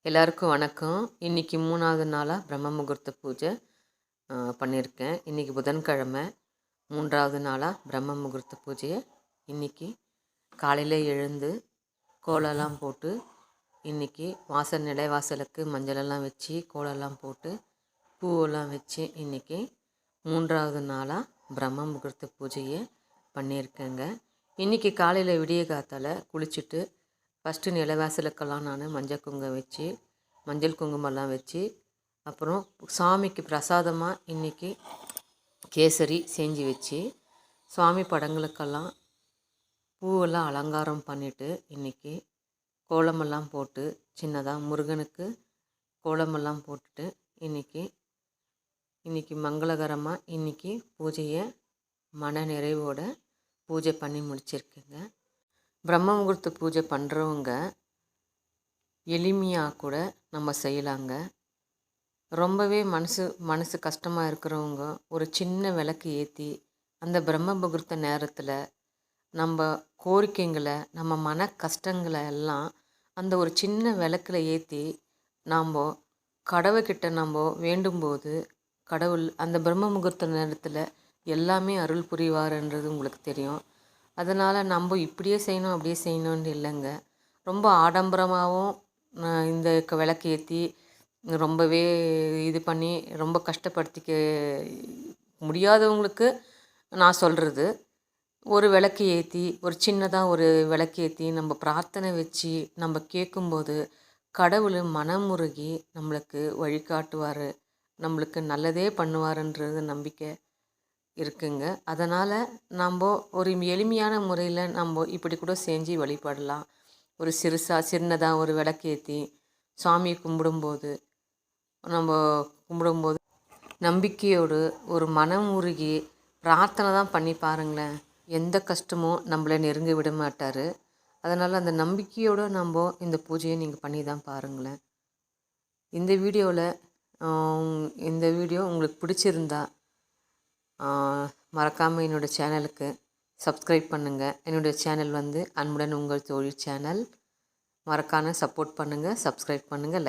எல்லாருக்கும் வணக்கம். இன்றைக்கி 3வது நாளாக பிரம்ம முகூர்த்த பூஜை பண்ணியிருக்கேன். இன்றைக்கி புதன்கிழமை 3வது நாளாக பிரம்ம முகூர்த்த பூஜையை இன்றைக்கி காலையில் எழுந்து கோலம்லாம் போட்டு இன்றைக்கி நிலைவாசலுக்கு மஞ்சளெல்லாம் வச்சு கோலம்லாம் போட்டு பூவெல்லாம் வச்சு இன்றைக்கி 3வது நாளாக பிரம்ம முகூர்த்த பூஜையை பண்ணியிருக்கேங்க. இன்றைக்கி காலையில் விடிய காத்தால் குளிச்சுட்டு ஃபஸ்ட்டு நிலைவாசலுக்கெல்லாம் நான் மஞ்சள் குங்குமம்லாம் வச்சு அப்புறம் சாமிக்கு பிரசாதமாக இன்றைக்கி கேசரி செஞ்சு வச்சு சுவாமி படங்களுக்கெல்லாம் பூவெல்லாம் அலங்காரம் பண்ணிவிட்டு இன்றைக்கி கோலமெல்லாம் போட்டு சின்னதாக முருகனுக்கு கோலமெல்லாம் போட்டுட்டு இன்றைக்கி மங்களகரமாக இன்றைக்கி பூஜையை மன நிறைவோட பூஜை பண்ணி முடிச்சிருக்கேங்க. பிரம்ம முகூர்த்த பூஜை பண்ணுறவங்க எளிமையாக கூட நம்ம செய்யலாங்க. ரொம்பவே மனசு கஷ்டமாக இருக்கிறவங்க ஒரு சின்ன விளக்கு ஏற்றி அந்த பிரம்ம முகூர்த்த நேரத்தில் நம்ம கோரிக்கைங்களை நம்ம மன கஷ்டங்களை எல்லாம் அந்த ஒரு சின்ன விளக்கில் ஏற்றி நாம் கடவுள்கிட்ட நம்ம வேண்டும்போது கடவுள் அந்த பிரம்ம முகூர்த்த நேரத்தில் எல்லாமே அருள் புரிவார்ன்றது உங்களுக்கு தெரியும். அதனால் நம்ம இப்படியே செய்யணும் அப்படியே செய்யணுன்னு இல்லைங்க. ரொம்ப ஆடம்பரமாகவும் இந்த விளக்கு ஏற்றி ரொம்பவே இது பண்ணி ரொம்ப கஷ்டப்படுத்திக்க முடியாதவங்களுக்கு நான் சொல்கிறது, ஒரு விளக்கு ஏற்றி ஒரு சின்னதாக ஒரு விளக்கு ஏற்றி நம்ம பிரார்த்தனை வச்சு நம்ம கேட்கும்போது கடவுள் மனமுருகி நம்மளுக்கு வழிகாட்டுவார், நம்மளுக்கு நல்லதே பண்ணுவாருன்றது நம்பிக்கை இருக்குங்க. அதனால் நம்ம ஒரு எளிமையான முறையில் நம்ம இப்படி கூட செஞ்சு வழிபடலாம். ஒரு சின்னதாக ஒரு விளக்கேற்றி சாமியை கும்பிடும்போது நம்பிக்கையோடு ஒரு மனம் உருகி பிரார்த்தனை தான் பண்ணி பாருங்களேன். எந்த கஷ்டமும் நம்மளை நெருங்க விட மாட்டார். அதனால் அந்த நம்பிக்கையோடு நம்ம இந்த பூஜையை நீங்கள் பண்ணி தான் பாருங்களேன். இந்த வீடியோ உங்களுக்கு பிடிச்சிருந்தா மறக்காமல் என்னோடய சேனலுக்கு சப்ஸ்கிரைப் பண்ணுங்கள். என்னுடைய சேனல் அன்புடன் உங்கள் தோழி சேனல். மறக்காமல் சப்போர்ட் பண்ணுங்கள், சப்ஸ்கிரைப் பண்ணுங்கள்.